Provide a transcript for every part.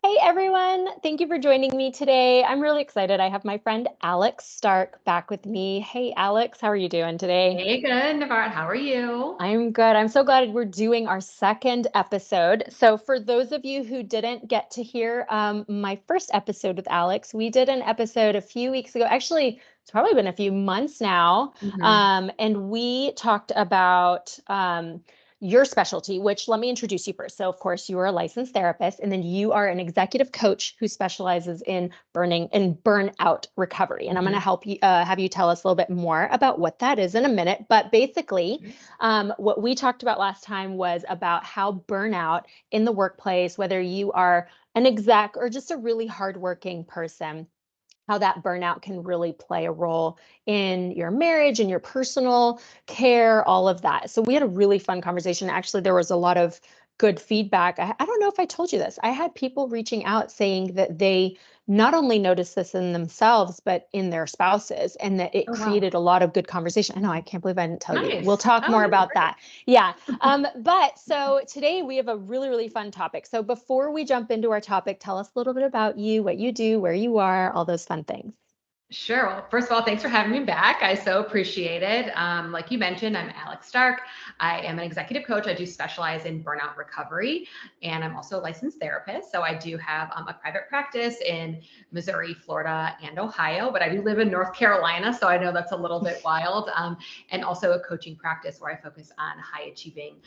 Hey everyone, thank you for joining me today. I'm really excited. I have my friend Alex Stark back with me. Hey Alex, how are you doing today? Hey, good, Navarre. How are you? I'm good. I'm so glad we're doing our second episode. So, for those of you who didn't get to hear my first episode with Alex, we did an episode a few weeks ago. Actually, it's probably been a few months now. hmm And we talked about your specialty, which let me introduce you first. So, of course, you are a licensed therapist, and then you are an executive coach who specializes in burnout recovery. And I'm going to hmm help you have you tell us a little bit more about what that is in a minute. But basically, what we talked about last time was about how burnout in the workplace, whether you are an exec or just a really hardworking person, how that burnout can really play a role in your marriage and your personal care, all of that. So we had a really fun conversation. Actually, there was a lot of good feedback. I don't know if I told you this. I had people reaching out saying that they not only noticed this in themselves, but in their spouses, and that it Oh, wow. created a lot of good conversation. I know, I can't believe I didn't tell you. We'll Nice. talk Oh, more no, about great. that. Yeah. But so today we have a really, really fun topic. So before we jump into our topic, tell us a little bit about you, what you do, where you are, all those fun things. Sure. Well, first of all, thanks for having me back. I so appreciate it. Like you mentioned, I'm Alex Stark. I am an executive coach. I do specialize in burnout recovery, and I'm also a licensed therapist. So I do have a private practice in Missouri, Florida, and Ohio, but I do live in North Carolina, so I know that's a little bit wild. And also a coaching practice where I focus on high achieving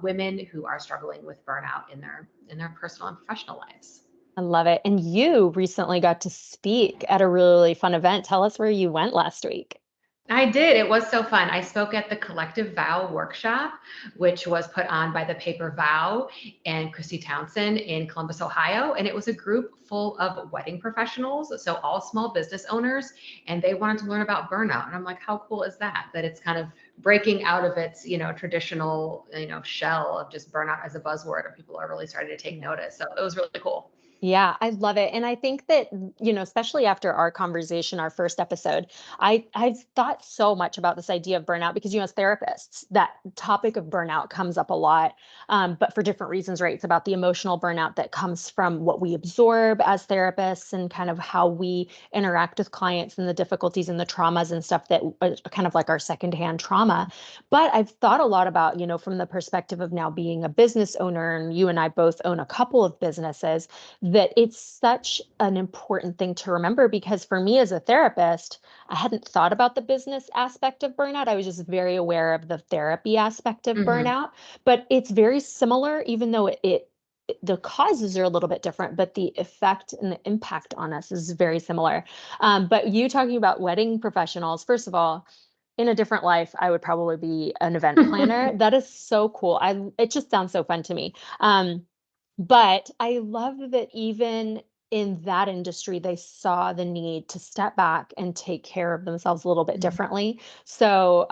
women who are struggling with burnout in their personal and professional lives. I love it. And you recently got to speak at a really fun event. Tell us where you went last week. I did. It was so fun. I spoke at the Collective Vow workshop, which was put on by the paper Vow and Christy Townsend in Columbus, Ohio. And it was a group full of wedding professionals, so all small business owners, and they wanted to learn about burnout. And I'm like, how cool is that? That it's kind of breaking out of its, traditional, shell of just burnout as a buzzword, and people are really starting to take notice. So it was really cool. Yeah, I love it. And I think that, especially after our conversation, our first episode, I've thought so much about this idea of burnout because, as therapists, that topic of burnout comes up a lot, but for different reasons, right? It's about the emotional burnout that comes from what we absorb as therapists and kind of how we interact with clients and the difficulties and the traumas and stuff that kind of like our secondhand trauma. But I've thought a lot about, from the perspective of now being a business owner, and you and I both own a couple of businesses, that it's such an important thing to remember because for me as a therapist, I hadn't thought about the business aspect of burnout. I was just very aware of the therapy aspect of hmm burnout, but it's very similar, even though the causes are a little bit different, but the effect and the impact on us is very similar. But you talking about wedding professionals, first of all, in a different life, I would probably be an event planner. That is so cool. It just sounds so fun to me. But I love that even in that industry, they saw the need to step back and take care of themselves a little bit differently. So,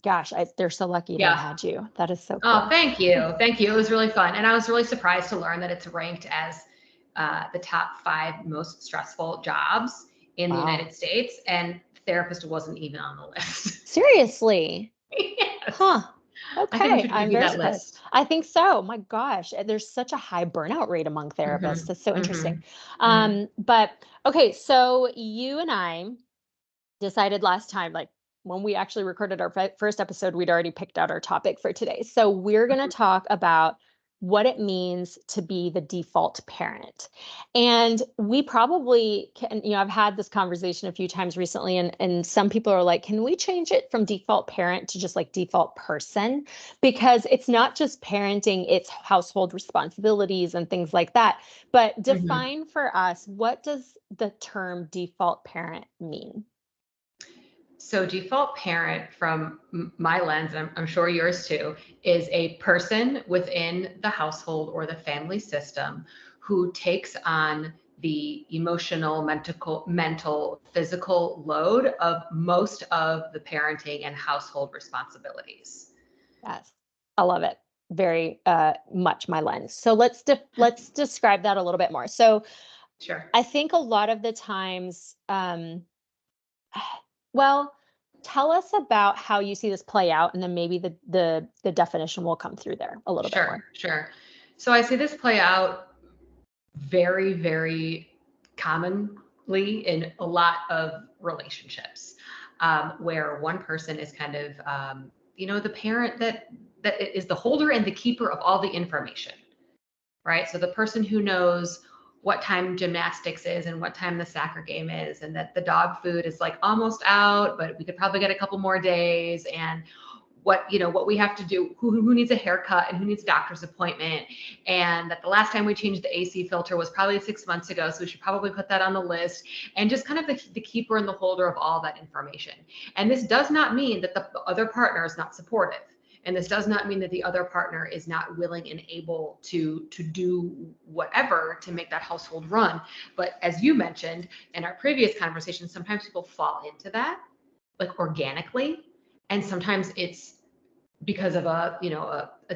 gosh, they're so lucky to have Yeah. had you. That is so Oh, cool. thank you. Thank you. It was really fun. And I was really surprised to learn that it's ranked as the top 5 most stressful jobs in the Wow. United States. And therapist wasn't even on the list. Seriously. Yes. Huh. I think we Okay. should I'm review very that surprised. list. I think so. My gosh, there's such a high burnout rate among therapists. hmm That's so interesting. hmm hmm But okay, so you and I decided last time, like when we actually recorded our first episode, we'd already picked out our topic for today. So we're going to talk about what it means to be the default parent. And we probably can, I've had this conversation a few times recently, and some people are like, can we change it from default parent to just like default person? Because it's not just parenting, it's household responsibilities and things like that. But hmm define for us, what does the term default parent mean? So, default parent, from my lens, and I'm sure yours too, is a person within the household or the family system who takes on the emotional, physical load of most of the parenting and household responsibilities. Yes, I love it. Very much my lens. So let's describe that a little bit more. So Sure. I think a lot of the times, well, tell us about how you see this play out, and then maybe the definition will come through there a little bit Sure, more. sure. So I see this play out very, very commonly in a lot of relationships, where one person is kind of, the parent that is the holder and the keeper of all the information, right? So the person who knows what time gymnastics is and what time the soccer game is, and that the dog food is like almost out, but we could probably get a couple more days, and what we have to do, who needs a haircut and who needs a doctor's appointment, and that the last time we changed the AC filter was probably 6 months ago, so we should probably put that on the list, and just kind of the keeper and the holder of all that information. And this does not mean that the other partner is not supportive. And this does not mean that the other partner is not willing and able to do whatever to make that household run. But as you mentioned in our previous conversation, sometimes people fall into that like organically. And sometimes it's because of a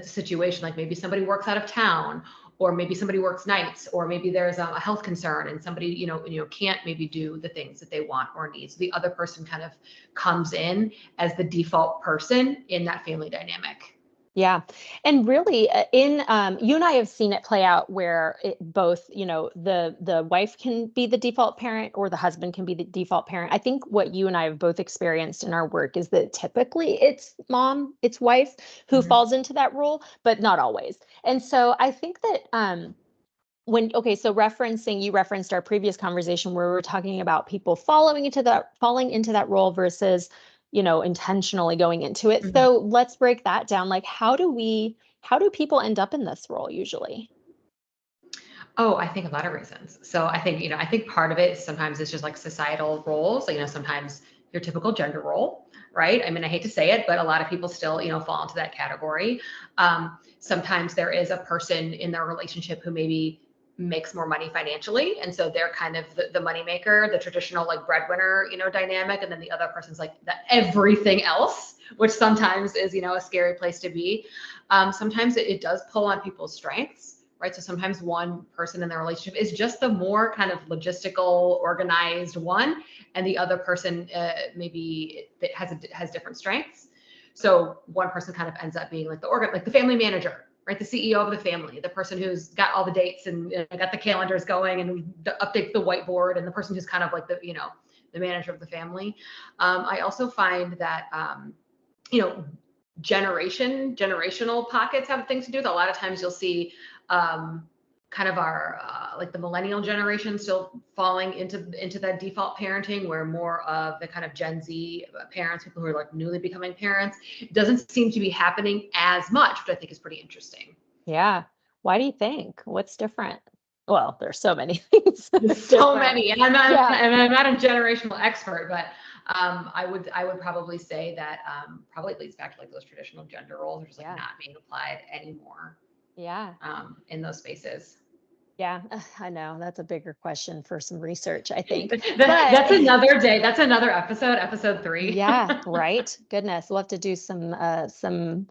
situation, like maybe somebody works out of town, or maybe somebody works nights, or maybe there's a health concern and somebody can't maybe do the things that they want or need, so the other person kind of comes in as the default person in that family dynamic. Yeah. And really, in you and I have seen it play out where it both, the wife can be the default parent or the husband can be the default parent. I think what you and I have both experienced in our work is that typically it's wife who Mhm. falls into that role, but not always. And so I think that so you referenced our previous conversation where we were talking about people falling into that role versus, intentionally going into it. Mhm. So let's break that down. Like, how do people end up in this role usually? Oh, I think a lot of reasons. So I think part of it sometimes is just like societal roles. So, sometimes your typical gender role, right? I mean, I hate to say it, but a lot of people still, fall into that category. Sometimes there is a person in their relationship who maybe makes more money financially. And so they're kind of the money maker, the traditional like breadwinner, dynamic. And then the other person's like the everything else, which sometimes is, a scary place to be. Sometimes it does pull on people's strengths, right? So sometimes one person in their relationship is just the more kind of logistical, organized one, and the other person maybe has different strengths. So one person kind of ends up being like the family manager, right? The CEO of the family, the person who's got all the dates and got the calendars going and updates the whiteboard, and the person who's kind of like the manager of the family. I also find that you know generational pockets have things to do with. A lot of times you'll see kind of our like the millennial generation still falling into that default parenting, where more of the kind of Gen Z parents, people who are like newly becoming parents, doesn't seem to be happening as much, which I think is pretty interesting. Yeah. Why do you think? What's different? Well, there's so many things that are There's so different. many, and I'm not Yeah. and I'm not a generational expert, but I would probably say that probably leads back to like those traditional gender roles are just like Yeah. not being applied anymore Yeah. in those spaces. Yeah. I know that's a bigger question for some research, I think. But That's another day. That's another episode, episode 3. yeah, right. Goodness, we'll have to do some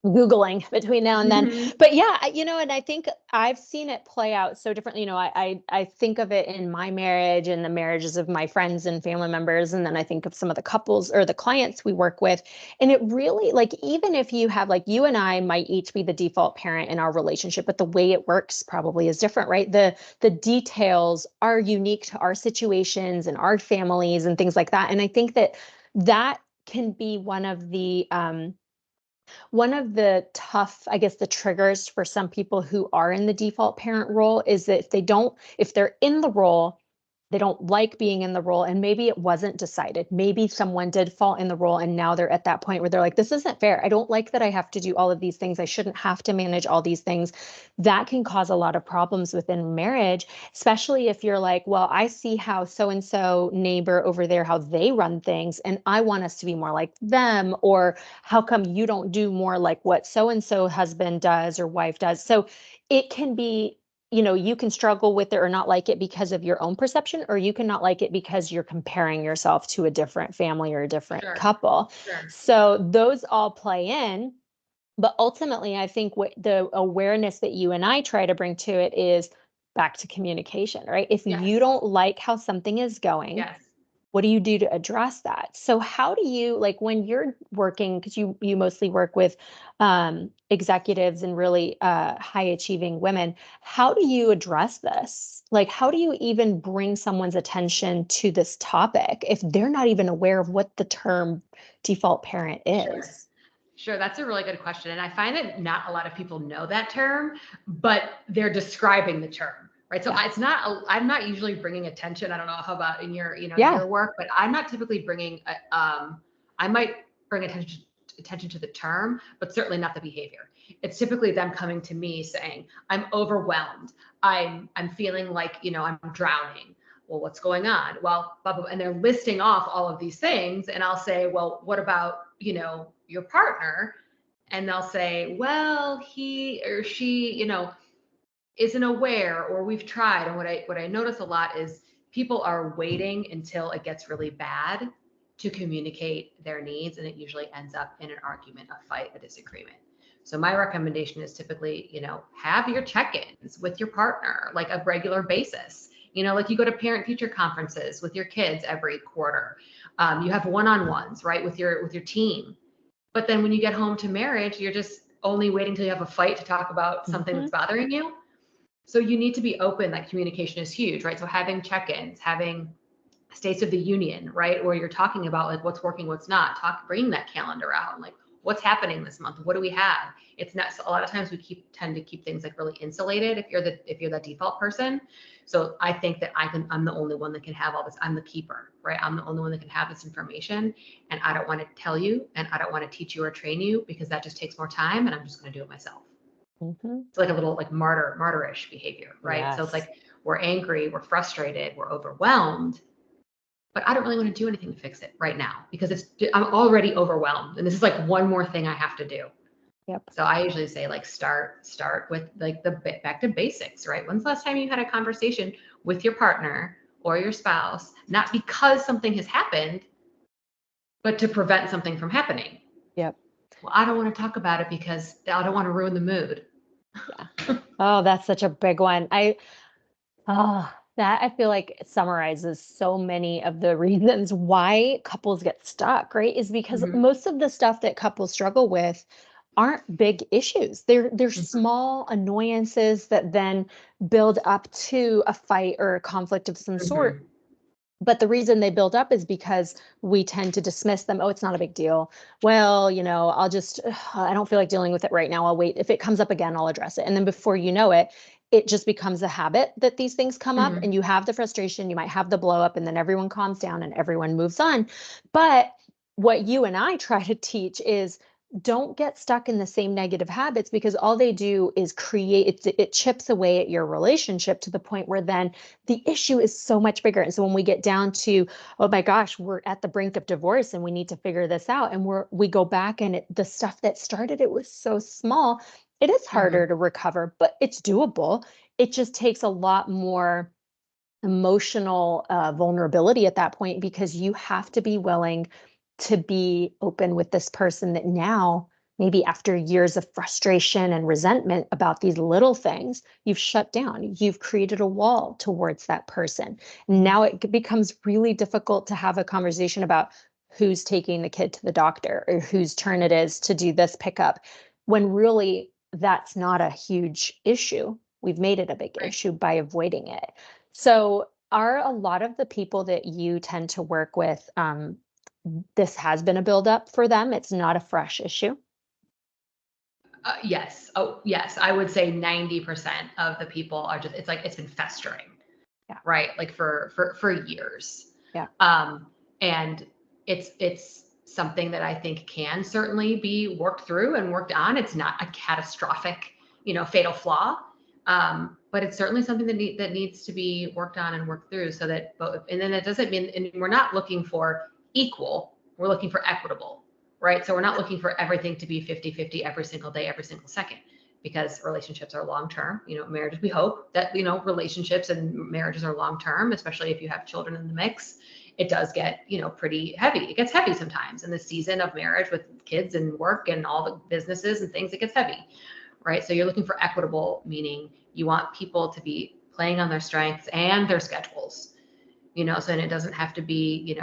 Googling between now and then. Mhm. But yeah, and I think I've seen it play out so differently. I think of it in my marriage and the marriages of my friends and family members. And then I think of some of the couples or the clients we work with. And it really, like, even if you have, like, you and I might each be the default parent in our relationship, but the way it works probably is different, right? The details are unique to our situations and our families and things like that. And I think that can be one of the tough, I guess, the triggers for some people who are in the default parent role is that if they're in the role, they don't like being in the role, and maybe it wasn't decided. Maybe someone did fall in the role and now they're at that point where they're like, this isn't fair. I don't like that I have to do all of these things. I shouldn't have to manage all these things. That can cause a lot of problems within marriage, especially if you're like, well, I see how so and so neighbor over there, how they run things, and I want us to be more like them. Or how come you don't do more like what so and so husband does or wife does? So it can be, you can struggle with it or not like it because of your own perception, or you can not like it because you're comparing yourself to a different family or a different Sure, couple. sure. So those all play in. But ultimately, I think what the awareness that you and I try to bring to it is back to communication, right? If you Yes, don't like how something is going, yes. What do you do to address that? So how do you, like, when you're working, because you mostly work with executives and really high achieving women, how do you address this? Like, how do you even bring someone's attention to this topic if they're not even aware of what the term default parent Sure. is? Sure, that's a really good question. And I find that not a lot of people know that term, but they're describing the term, right? So Yeah. it's not, I'm not usually bringing attention. I don't know how about in your, Yeah. your work, but I'm not typically bringing, I might bring attention to the term, but certainly not the behavior. It's typically them coming to me saying, I'm overwhelmed. I'm feeling like, I'm drowning. Well, what's going on? Well, blah, blah, and they're listing off all of these things. And I'll say, well, what about, your partner? And they'll say, well, he or she, isn't aware, or we've tried. And what I notice a lot is people are waiting until it gets really bad to communicate their needs. And it usually ends up in an argument, a fight, a disagreement. So my recommendation is typically, have your check-ins with your partner like a regular basis. Like you go to parent teacher conferences with your kids every quarter. You have one-on-ones, right, with your team. But then when you get home to marriage, you're just only waiting till you have a fight to talk about something Hmm. that's bothering you. So you need to be open. Like communication is huge, right? So having check-ins, having states of the union, right, where you're talking about like what's working, what's not. Bringing that calendar out and like what's happening this month. What do we have? It's not, so a lot of times we tend to keep things like really insulated if you're the default person. So I think that I'm the only one that can have all this. I'm the keeper, right? I'm the only one that can have this information, and I don't want to tell you, and I don't want to teach you or train you because that just takes more time, and I'm just going to do it myself. Hmm. It's like a little like martyrish behavior, right? So it's Yes. like we're angry, we're frustrated, we're overwhelmed, but I don't really want to do anything to fix it right now because I'm already overwhelmed, and this is like one more thing I have to do. Yep. So I usually say like start with like the back to basics, right? When's the last time you had a conversation with your partner or your spouse, not because something has happened, but to prevent something from happening? Yep. Well, I don't want to talk about it because I don't want to ruin the mood. Yeah. Oh, that's such a big one. That I feel like summarizes so many of the reasons why couples get stuck, right? Is because Mm-hmm. most of the stuff that couples struggle with aren't big issues. They're Mm-hmm. small annoyances that then build up to a fight or a conflict of some sort. Mm-hmm. But the reason they build up is because we tend to dismiss them. Oh, it's not a big deal. Well, I'll just, I don't feel like dealing with it right now. I'll wait. If it comes up again, I'll address it. And then before you know it, it just becomes a habit that these things come up Mm-hmm. and you have the frustration, you might have the blow up, and then everyone calms down and everyone moves on. But what you and I try to teach is don't get stuck in the same negative habits because all they do is it chips away at your relationship to the point where then the issue is so much bigger. And so when we get down to, oh my gosh, we're at the brink of divorce and we need to figure this out, and we go back and the stuff that started it was so small, it is Mm-hmm. harder to recover, but it's doable. It just takes a lot more emotional vulnerability at that point because you have to be willing to be open with this person that now, maybe after years of frustration and resentment about these little things, you've shut down, you've created a wall towards that person. Now it becomes really difficult to have a conversation about who's taking the kid to the doctor or whose turn it is to do this pickup, when really that's not a huge issue. We've made it a big Right. issue by avoiding it. So, are a lot of the people that you tend to work with, this has been a buildup for them? It's not a fresh issue? Yes. Oh, yes. I would say 90% of the people are just, it's like, it's been festering, Yeah. right? Like for years. Yeah. Um, and it's something that I think can certainly be worked through and worked on. It's not a catastrophic, fatal flaw. But it's certainly something that needs to be worked on and worked through so that both, and then it doesn't mean, and we're not looking for equal, we're looking for equitable, right? So we're not looking for everything to be 50-50 every single day, every single second, because relationships are long-term, marriages, we hope that, relationships and marriages are long-term, especially if you have children in the mix. It does get, pretty heavy. It gets heavy sometimes in the season of marriage with kids and work and all the businesses and things, it gets heavy, right? So you're looking for equitable, meaning you want people to be playing on their strengths and their schedules. So and it doesn't have to be,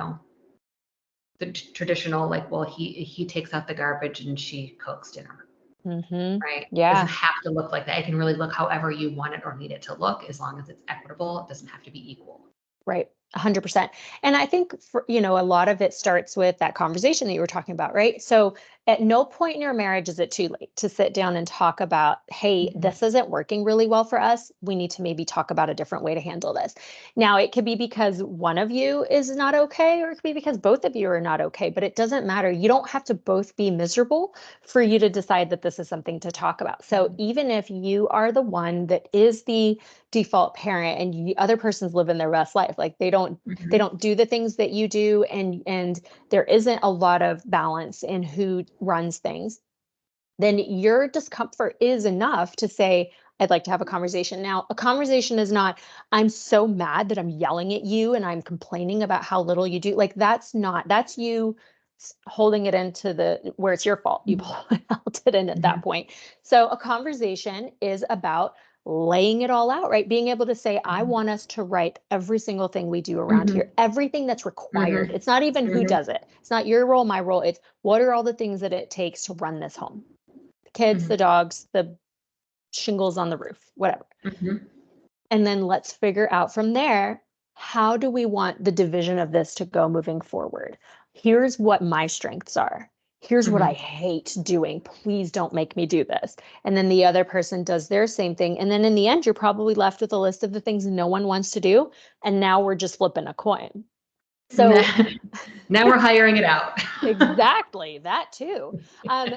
the traditional, like, well, he takes out the garbage and she cooks dinner, Mm-hmm. right? It doesn't Yeah. have to look like that. It can really look however you want it or need it to look, as long as it's equitable. It doesn't have to be equal. Right. 100%. And I think a lot of it starts with that conversation that you were talking about, right? So at no point in your marriage is it too late to sit down and talk about, hey, Mhm. this isn't working really well for us. We need to maybe talk about a different way to handle this. Now, it could be because one of you is not okay, or it could be because both of you are not okay, but it doesn't matter. You don't have to both be miserable for you to decide that this is something to talk about. So even if you are the one that is the default parent and the other person's living their best life, like they Mhm. don't do the things that you do, and there isn't a lot of balance in who runs things, then your discomfort is enough to say, I'd like to have a conversation. Now, a conversation is not, I'm so mad that I'm yelling at you and I'm complaining about how little you do. Like that's you holding it into the where it's your fault. You held it in at that Mhm. point. So a conversation is about laying it all out, right? Being able to say, I Mhm. want us to write every single thing we do around Mhm. here, everything that's required. Mhm. It's not even who Mhm. does it. It's not your role, my role. It's what are all the things that it takes to run this home? The kids, the Mhm. dogs, the shingles on the roof, whatever. Mhm. And then let's figure out from there, how do we want the division of this to go moving forward? Here's what my strengths are. Here's what I Mhm. hate doing. Please don't make me do this. And then the other person does their same thing. And then in the end, you're probably left with a list of the things no one wants to do. And now we're just flipping a coin. So Now we're hiring it out. exactly, that too.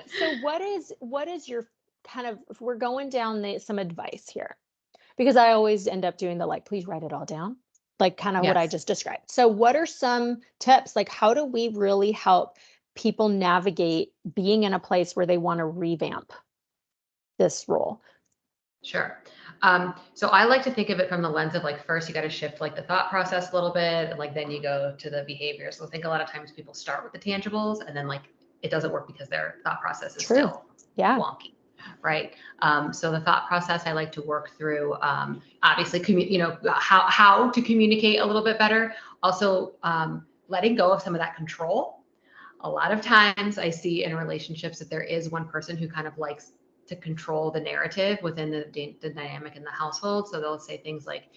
So what is your kind of, if we're going down some advice here, because I always end up doing the like, please write it all down, like kind of what I Yes. just described. So what are some tips? Like, how do we really help people navigate being in a place where they want to revamp this role? Sure. So I like to think of it from the lens of, like, first you got to shift, like, the thought process a little bit, and like then you go to the behavior. So I think a lot of times people start with the tangibles, and then, like, it doesn't work because their thought process is True. still Yeah. wonky, right? So the thought process I like to work through, obviously, how to communicate a little bit better. Also, letting go of some of that control. A lot of times I see in relationships that there is one person who kind of likes to control the narrative within the dynamic in the household. So they'll say things like,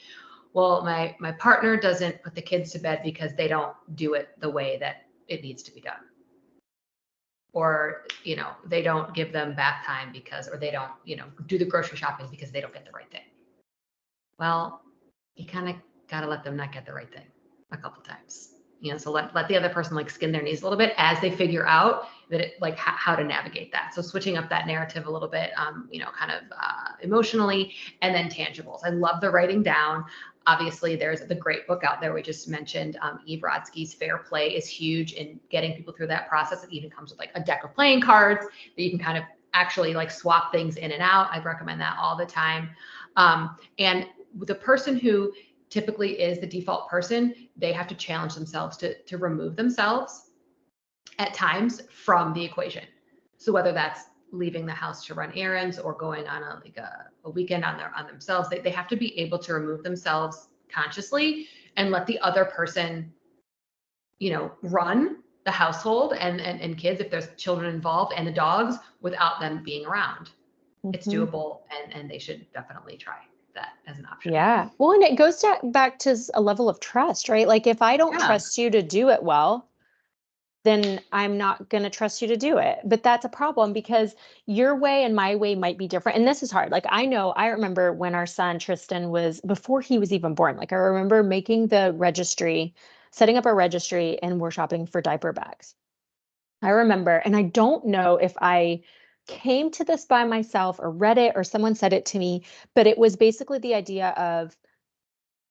well, my partner doesn't put the kids to bed because they don't do it the way that it needs to be done. Or, they don't give them bath time because, or they don't, do the grocery shopping because they don't get the right thing. Well, you kind of got to let them not get the right thing a couple times. So let the other person, like, skin their knees a little bit as they figure out that it, like, how to navigate that. So switching up that narrative a little bit, kind of emotionally, and then tangibles. I love the writing down. Obviously, there's the great book out there we just mentioned. Eve Rodsky's Fair Play is huge in getting people through that process. It even comes with, like, a deck of playing cards that you can kind of actually, like, swap things in and out. I recommend that all the time. And the person who typically is the default person, they have to challenge themselves to remove themselves at times from the equation. So whether that's leaving the house to run errands or going on a weekend on themselves, they have to be able to remove themselves consciously and let the other person, run the household and kids, if there's children involved, and the dogs, without them being around. It's Mhm. doable, and they should definitely try that as an option. Yeah. Well, and it goes back to a level of trust, right? Like if I don't Yeah. trust you to do it well, then I'm not going to trust you to do it. But that's a problem because your way and my way might be different. And this is hard. Like I remember when our son Tristan was, before he was even born, like I remember making the registry, setting up a registry, and we're shopping for diaper bags. I remember, and I don't know if I came to this by myself or read it or someone said it to me, but it was basically the idea of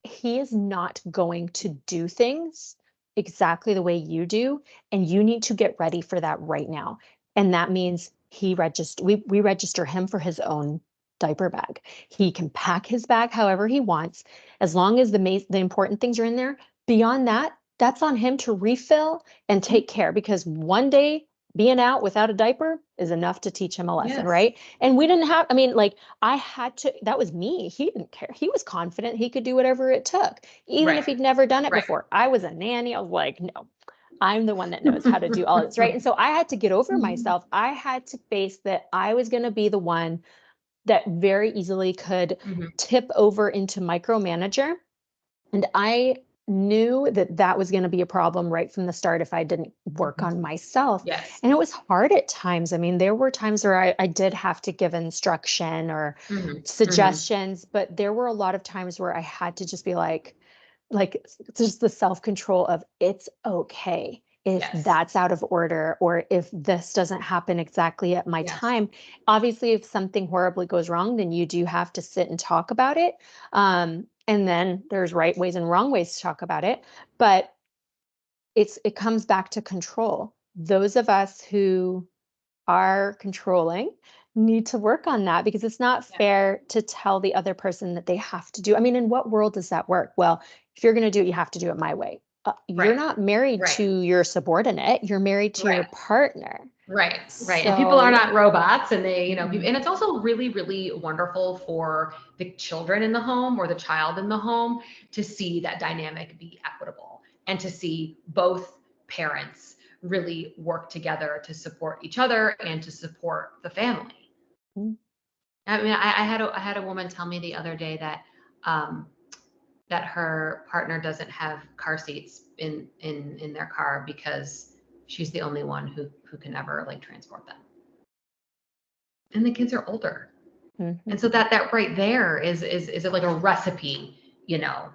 he is not going to do things exactly the way you do, and you need to get ready for that right now. And that means we register him for his own diaper bag. He can pack his bag however he wants, as long as the important things are in there. Beyond that, that's on him to refill and take care, because one day being out without a diaper is enough to teach him a lesson, Yes. right? And we didn't have, I mean, like I had to, that was me. He didn't care. He was confident he could do whatever it took, even Right. if he'd never done it Right. before. I was a nanny. I was like, no, I'm the one that knows how to do all this, right? And so I had to get over myself. I had to face that I was going to be the one that very easily could Mhm. tip over into micromanager. And I knew that that was going to be a problem right from the start if I didn't work Mhm. on myself. Yes. And it was hard at times. I mean, there were times where I did have to give instruction or Mhm. Mhm. suggestions, but there were a lot of times where I had to just be like just the self-control of it's okay if Yes. that's out of order or if this doesn't happen exactly at my Yes. time. Obviously, if something horribly goes wrong, then you do have to sit and talk about it. And then there's right ways and wrong ways to talk about it. But it comes back to control. Those of us who are controlling need to work on that because it's not Yeah. fair to tell the other person that they have to do. I mean, in what world does that work? Well, if you're going to do it, you have to do it my way. You're Right. not married Right. to your subordinate, you're married to your Right. partner. Right, right. And people are So, not robots and they, mm, and it's also really, really wonderful for the children in the home or the child in the home to see that dynamic be equitable and to see both parents really work together to support each other and to support the family. mm, I mean, I had a woman tell me the other day that um, that her partner doesn't have car seats in their car because she's the only one who can ever like transport them. And the kids are older. mhm, And so that right there is like a recipe, you know,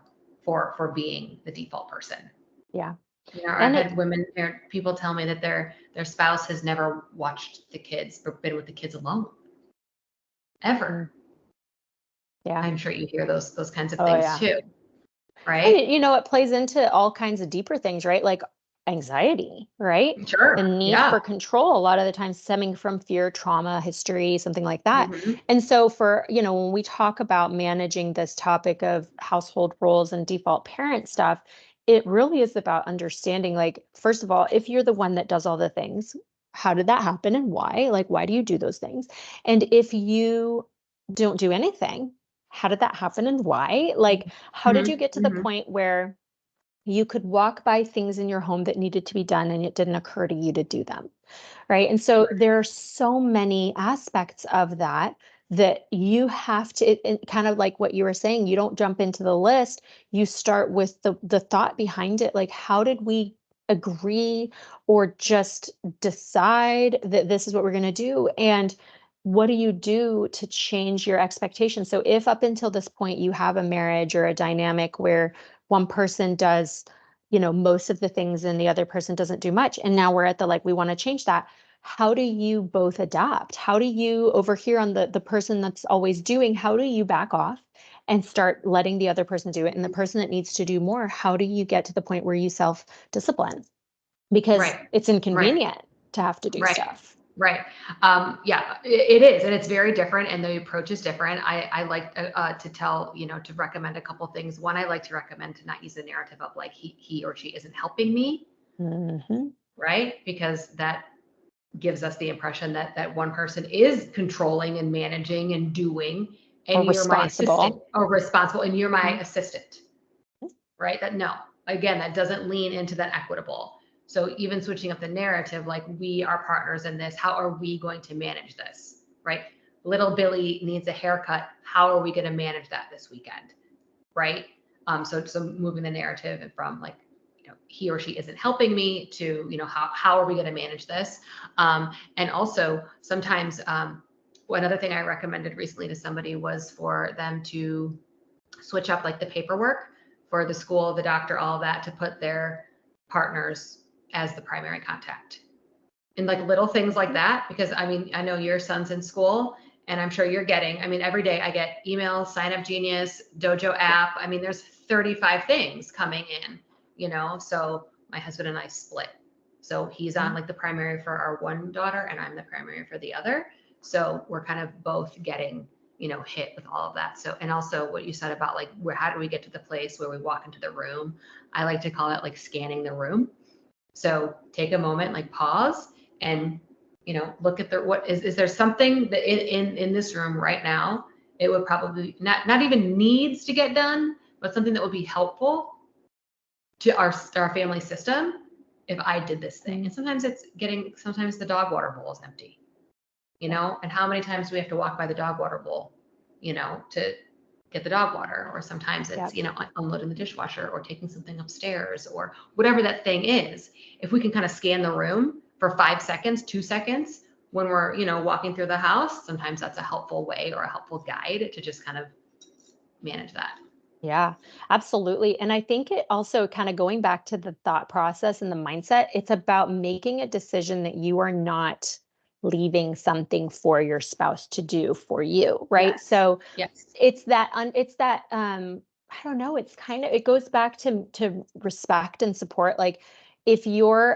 for being the default person. yeah. I've And it, had people tell me that their spouse has never watched the kids or been with the kids alone mm, ever. yeah. I'm sure you hear those kinds of Oh, things yeah. too, And right? it plays into all kinds of deeper things, right? Like anxiety, right? The Sure. need Yeah. for control, a lot of the time stemming from fear, trauma, history, something like that. Hmm. And so when we talk about managing this topic of household roles and default parent stuff, it really is about understanding, like, first of all, if you're the one that does all the things, how did that happen and why? Like, why do you do those things? And if you don't do anything, how did that happen and why? Like, how did Hmm. you get to the Hmm. point where you could walk by things in your home that needed to be done and it didn't occur to you to do them? Right. And so Right. there are so many aspects of that that you have to, kind of like what you were saying, you don't jump into the list. You start with the thought behind it. Like, how did we agree or just decide that this is what we're going to do? And what do you do to change your expectations? So if up until this point you have a marriage or a dynamic where one person does, most of the things and the other person doesn't do much, and now we're at the like, we want to change that. How do you both adapt? How do you, over here on the person that's always doing, how do you back off and start letting the other person do it? And the person that needs to do more, how do you get to the point where you self discipline? Because Right. it's Right. inconvenient to have to do Right. stuff. Right. Yeah, it is. And it's very different. And the approach is different. I like to tell, to recommend a couple things. One, I like to recommend to not use the narrative of like he or she isn't helping me. Hmm. Right. Because that gives us the impression that one person is controlling and managing and doing, Or and you're my assistant responsible. or responsible, and you're my Mhm. assistant. Right? That no, again, that doesn't lean into that equitable. So even switching up the narrative, like we are partners in this, how are we going to manage this? Right? Little Billy needs a haircut. How are we going to manage that this weekend? Right? So moving the narrative from like, he or she isn't helping me to, how are we going to manage this? And also sometimes one other thing I recommended recently to somebody was for them to switch up like the paperwork for the school, the doctor, all of that, to put their partners as the primary contact. And like little things like that, because I mean, I know your son's in school and I'm sure you're getting, I mean, every day I get emails, Sign Up Genius, Dojo app. I mean, there's 35 things coming in, so my husband and I split. So he's on like the primary for our one daughter and I'm the primary for the other. So we're kind of both getting, hit with all of that. So, and also what you said about like, how do we get to the place where we walk into the room? I like to call it like scanning the room. So take a moment, like pause and, look at is there something that in this room right now, it would probably not even needs to get done, but something that would be helpful to our family system if I did this thing. And sometimes sometimes the dog water bowl is empty, and how many times do we have to walk by the dog water bowl, to get the dog water, or sometimes it's, unloading the dishwasher or taking something upstairs or whatever that thing is. If we can kind of scan the room for 5 seconds, 2 seconds when we're, walking through the house, sometimes that's a helpful way or a helpful guide to just kind of manage that. Yeah, absolutely. And I think it also kind of going back to the thought process and the mindset, it's about making a decision that you are not leaving something for your spouse to do for you, right? Yes. So Yes. I don't know, it goes back to respect and support. Like if your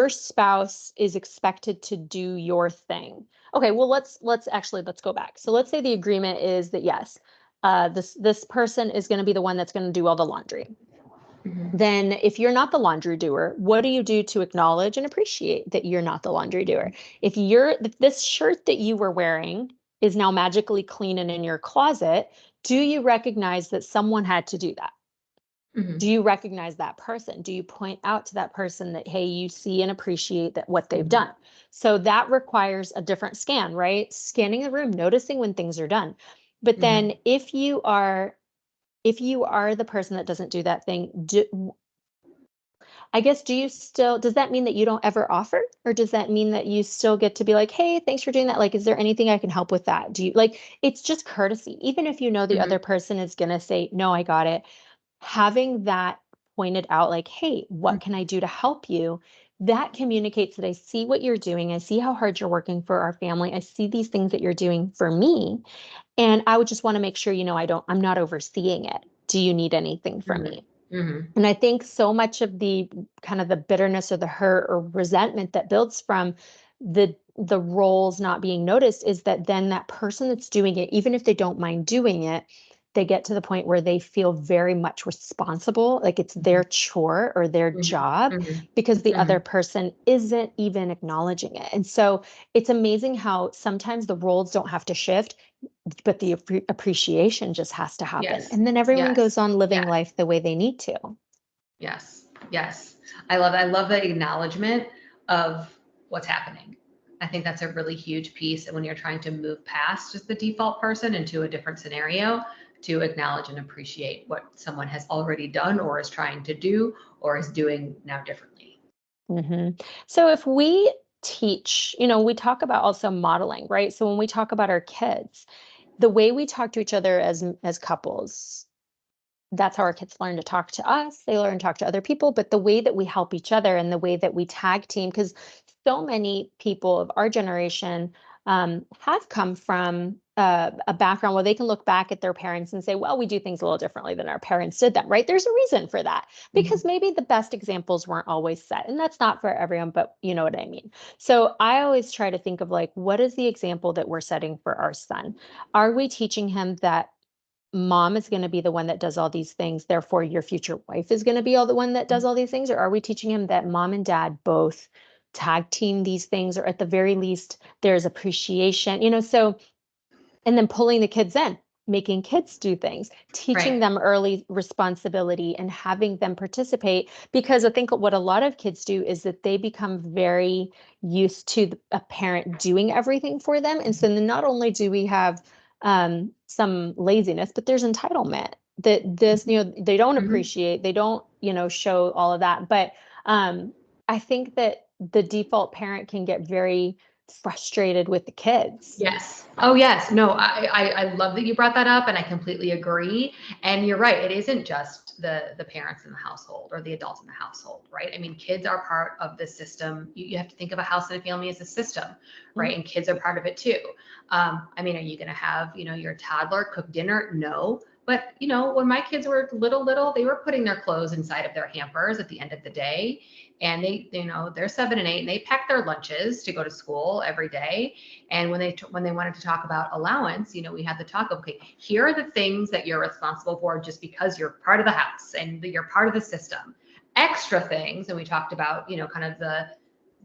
spouse is expected to do your thing. Okay, well let's go back. So let's say the agreement is that yes, this person is going to be the one that's going to do all the laundry. Mm-hmm. Then if you're not the laundry doer, what do you do to acknowledge and appreciate that you're not the laundry doer? If this shirt that you were wearing is now magically clean and in your closet, do you recognize that someone had to do that? Mm-hmm. Do you recognize that person? Do you point out to that person that, hey, you see and appreciate that what they've Mm-hmm. done? So that requires a different scan, right? Scanning the room, noticing when things are done. But Mm-hmm. then if you are the person that doesn't do that thing, I guess, does that mean that you don't ever offer? Or does that mean that you still get to be like, hey, thanks for doing that. Like, is there anything I can help with that? It's just courtesy. Even if the Mm-hmm. other person is going to say, no, I got it. Having that pointed out, like, hey, what can I do to help you? That communicates that I see what you're doing. I see how hard you're working for our family. I see these things that you're doing for me. And I would just want to make sure, I'm not overseeing it. Do you need anything from me? Mm-hmm. And I think so much of the kind of the bitterness or the hurt or resentment that builds from the roles not being noticed is that then that person that's doing it, even if they don't mind doing it, they get to the point where they feel very much responsible, like it's their chore or their job, Mm-hmm. because the Mm-hmm. other person isn't even acknowledging it. And so it's amazing how sometimes the roles don't have to shift, but the appreciation just has to happen. Yes. And then everyone Yes. goes on living Yes. life the way they need to. Yes. Yes. I love the acknowledgement of what's happening. I think that's a really huge piece when you're trying to move past just the default person into a different scenario, to acknowledge and appreciate what someone has already done or is trying to do or is doing now differently. So if we teach, we talk about also modeling, right? So when we talk about our kids, the way we talk to each other as couples, that's how our kids learn to talk to us. They learn to talk to other people, but the way that we help each other and the way that we tag team, because so many people of our generation have come from a background where they can look back at their parents and say, well, we do things a little differently than our parents did them, right? There's a reason for that, because maybe the best examples weren't always set. And that's not for everyone, but you know what I mean? So I always try to think of like, what is the example that we're setting for our son? Are we teaching him that mom is going to be the one that does all these things, therefore your future wife is going to be the one that does all these things? Or are we teaching him that mom and dad both tag team these things, or at the very least there's appreciation, so, and then pulling the kids in, making kids do things, teaching Right. them early responsibility and having them participate? Because I think what a lot of kids do is that they become very used to a parent doing everything for them. And so then not only do we have some laziness, but there's entitlement that they don't appreciate, they don't, show all of that. But I think that the default parent can get very frustrated with the kids. Yes. Oh, yes. No, I love that you brought that up, and I completely agree. And you're right. It isn't just the parents in the household or the adults in the household, right? I mean, kids are part of the system. You have to think of a house and a family as a system, right? And kids are part of it too. I mean, are you going to have, your toddler cook dinner? No. But, when my kids were little, they were putting their clothes inside of their hampers at the end of the day. And they're 7 and 8, and they pack their lunches to go to school every day. And when they wanted to talk about allowance, we had the talk of, okay, here are the things that you're responsible for just because you're part of the house and you're part of the system. Extra things, and we talked about, kind of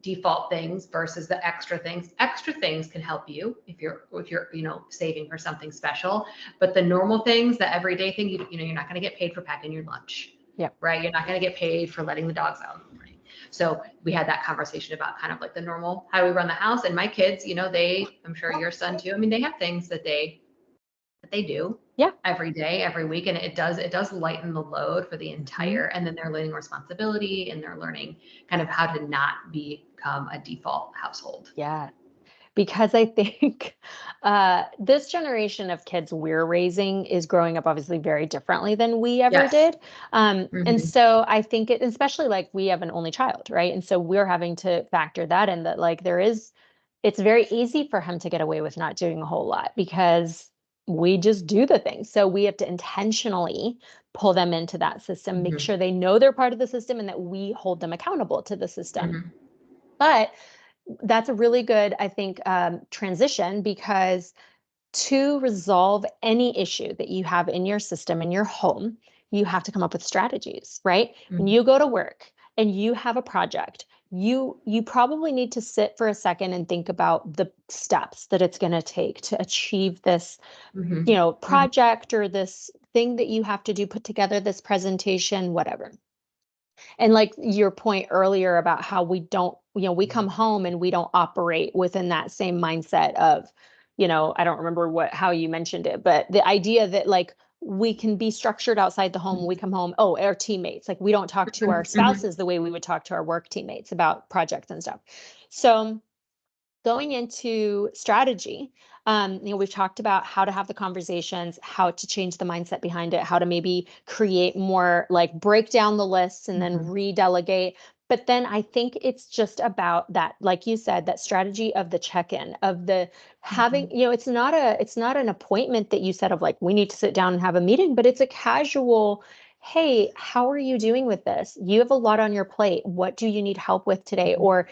default things versus the extra things. Extra things can help you if you're saving for something special, but the normal things, the everyday thing, you're not going to get paid for packing your lunch. Yep. Right? You're not going to get paid for letting the dogs out in the morning. So we had that conversation about kind of like the normal, how we run the house. And my kids, I'm sure your son too. I mean, they have things that they do every day, every week. And it does lighten the load for the entire, and then they're learning responsibility and they're learning kind of how to not become a default household. Yeah. Because I think this generation of kids we're raising is growing up obviously very differently than we ever Yes. did. And so I think especially like we have an only child, right? And so we're having to factor that in, that like it's very easy for him to get away with not doing a whole lot because we just do the thing. So we have to intentionally pull them into that system, make sure they know they're part of the system and that we hold them accountable to the system. But that's a really good, I think, transition, because to resolve any issue that you have in your system, in your home, you have to come up with strategies, right? When you go to work and you have a project, you probably need to sit for a second and think about the steps that it's going to take to achieve this, project or this thing that you have to do, put together this presentation, whatever. And like your point earlier about how we don't, we come home and we don't operate within that same mindset of, I don't remember how you mentioned it, but the idea that like we can be structured outside the home when we come home. Oh, our teammates, like we don't talk to our spouses the way we would talk to our work teammates about projects and stuff. So going into strategy, we've talked about how to have the conversations, how to change the mindset behind it, how to maybe create more, like break down the lists and then redelegate. But then I think it's just about that, like you said, that strategy of the check-in, of the having, it's not an appointment that you said of like, we need to sit down and have a meeting, but it's a casual, hey, how are you doing with this? You have a lot on your plate. What do you need help with today? Or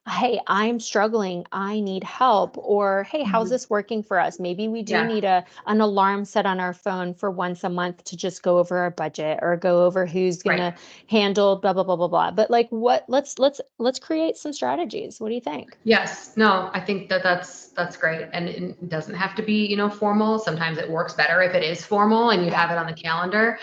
hey, I'm struggling, I need help. Or hey, how's this working for us? Maybe we do need an alarm set on our phone for once a month to just go over our budget or go over who's going to handle blah blah blah blah blah. But like let's create some strategies. What do you think? Yes, no, I think that's great. And it doesn't have to be, formal. Sometimes it works better if it is formal and you have it on the calendar.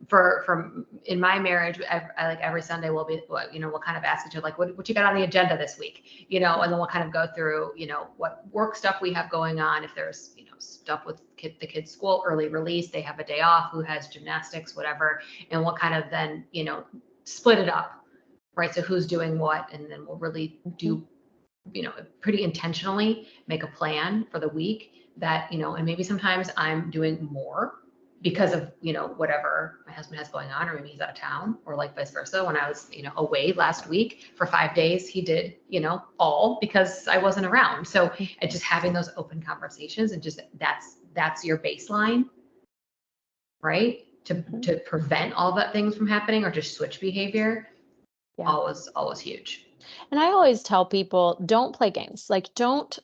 For in my marriage, I like every Sunday we'll kind of ask each other, like, what you got on the agenda this week, and then we'll kind of go through, what work stuff we have going on. If there's, stuff with the kids' school, early release, they have a day off, who has gymnastics, whatever, and we'll kind of then, split it up, right? So who's doing what, and then we'll really do, pretty intentionally make a plan for the week that, and maybe sometimes I'm doing more because of, whatever my husband has going on, or maybe he's out of town, or like vice versa. When I was, away last week for 5 days, he did, all because I wasn't around. So just having those open conversations and just that's your baseline, right? To prevent all that things from happening or just switch behavior. Always huge. And I always tell people, don't play games. Like don't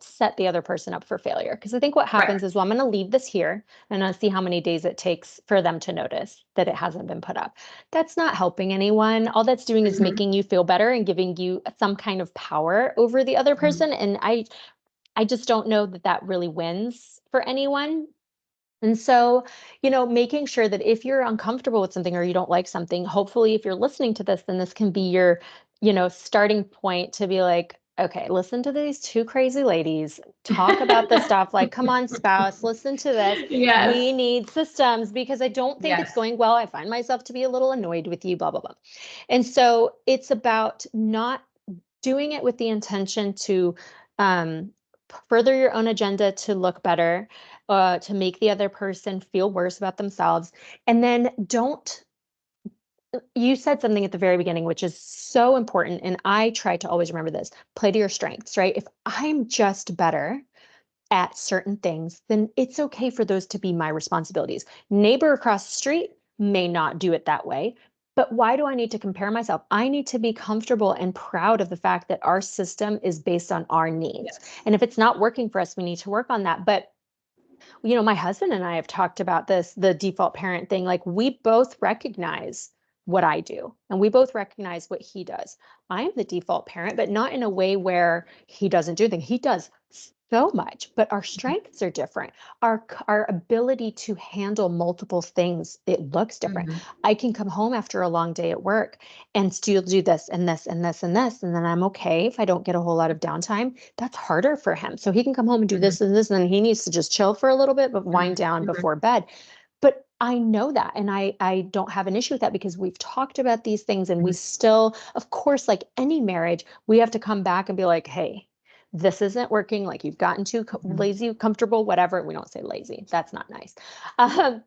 set the other person up for failure. Because I think what happens is, well, I'm going to leave this here and I'll see how many days it takes for them to notice that it hasn't been put up. That's not helping anyone. All that's doing is making you feel better and giving you some kind of power over the other person. And I just don't know that really wins for anyone. And so, making sure that if you're uncomfortable with something or you don't like something, hopefully if you're listening to this, then this can be your, starting point to be like, okay, listen to these two crazy ladies talk about the stuff. Like, come on, spouse, listen to this. Yes. We need systems because I don't think it's going well. I find myself to be a little annoyed with you, blah, blah, blah. And so it's about not doing it with the intention to further your own agenda, to look better, to make the other person feel worse about themselves. And then you said something at the very beginning, which is so important. And I try to always remember this: play to your strengths, right? If I'm just better at certain things, then it's okay for those to be my responsibilities. Neighbor across the street may not do it that way. But why do I need to compare myself? I need to be comfortable and proud of the fact that our system is based on our needs. And if it's not working for us, we need to work on that. But my husband and I have talked about this, the default parent thing. Like, we both recognize what I do. And we both recognize what he does. I am the default parent, but not in a way where he doesn't do things. He does so much, but our strengths are different. Our ability to handle multiple things, it looks different. Mhm. I can come home after a long day at work and still do this and this and this and this, and then I'm okay if I don't get a whole lot of downtime. That's harder for him. So he can come home and do Mhm. this and this, and then he needs to just chill for a little bit, but wind Mhm. down Mhm. before bed. But I know that, and I don't have an issue with that because we've talked about these things, and we Mhm. still, of course, like any marriage, we have to come back and be like, hey, this isn't working. Like you've gotten too Mhm. lazy, comfortable, whatever. We don't say lazy. That's not nice. Um,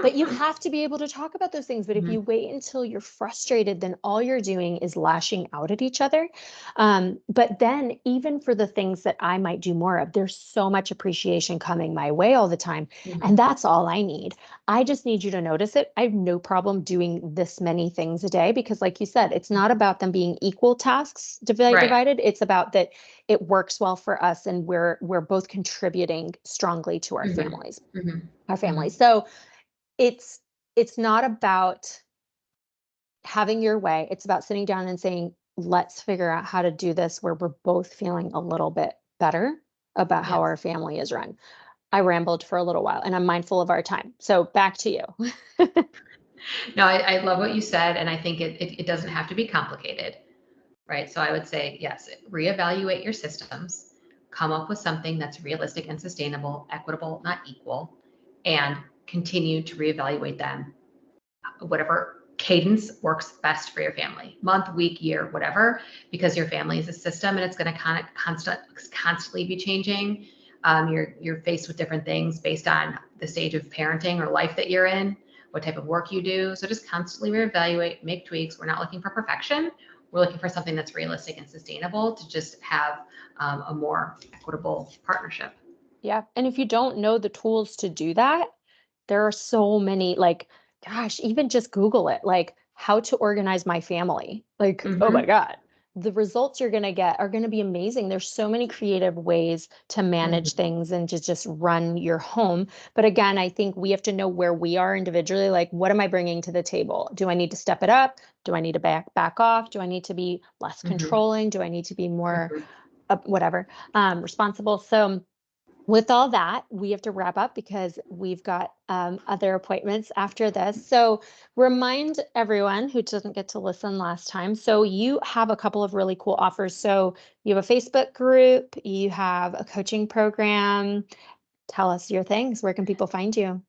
but you have to be able to talk about those things. But if you Mhm. wait until you're frustrated, then all you're doing is lashing out at each other. But then, even for the things that I might do more of, there's so much appreciation coming my way all the time. Mhm. And that's all I need. I just need you to notice it. I have no problem doing this many things a day because, like you said, it's not about them being equal tasks Right. divided. It's about that it works well for us and we're both contributing strongly to our Mhm. families, Mhm. our families. Mhm. So it's it's not about having your way. It's about sitting down and saying, let's figure out how to do this where we're both feeling a little bit better about how Yes. our family is run. I rambled for a little while and I'm mindful of our time. So back to you. No, I love what you said, and I think it doesn't have to be complicated, right? So I would say, yes, reevaluate your systems, come up with something that's realistic and sustainable, equitable, not equal, and continue to reevaluate them, whatever cadence works best for your family, month, week, year, whatever, because your family is a system and it's going to kind of constantly be changing. You're faced with different things based on the stage of parenting or life that you're in, what type of work you do. So just constantly reevaluate, make tweaks. We're not looking for perfection. We're looking for something that's realistic and sustainable to just have a more equitable partnership. Yeah. And if you don't know the tools to do that, there are so many, like, gosh, even just Google it, like how to organize my family. Like, oh my Mm-hmm. God, the results you're going to get are going to be amazing. There's so many creative ways to manage Mm-hmm. things and to just run your home. But again, I think we have to know where we are individually. Like, what am I bringing to the table? Do I need to step it up? Do I need to back off? Do I need to be less Mm-hmm. controlling? Do I need to be more Mm-hmm. whatever, responsible? So with all that, we have to wrap up because we've got other appointments after this. So, remind everyone who doesn't get to listen last time. So, you have a couple of really cool offers. So, you have a Facebook group, you have a coaching program. Tell us your things. Where can people find you?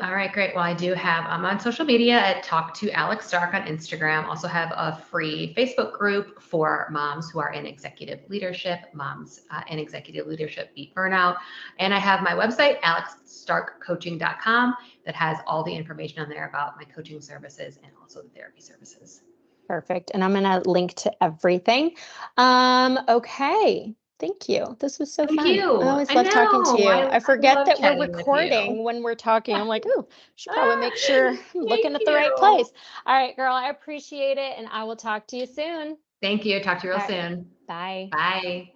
All right, great. Well, I do have, I'm on social media at Talk to Alex Stark on Instagram. Also have a free Facebook group for moms who are in executive leadership, moms in executive leadership beat burnout. And I have my website, alexstarkcoaching.com, that has all the information on there about my coaching services and also the therapy services. Perfect. And I'm going to link to everything. Okay. Thank you. This was so Thank fun. I you. always I love talking to know. you. I I forget love that we're chatting with you. recording when we're talking. I'm like, oh, should probably Ah, make sure I'm looking thank at the right you. place. All right, girl. I appreciate it. And I will talk to you soon. Thank you. Talk to you All real right. soon. Bye. Bye.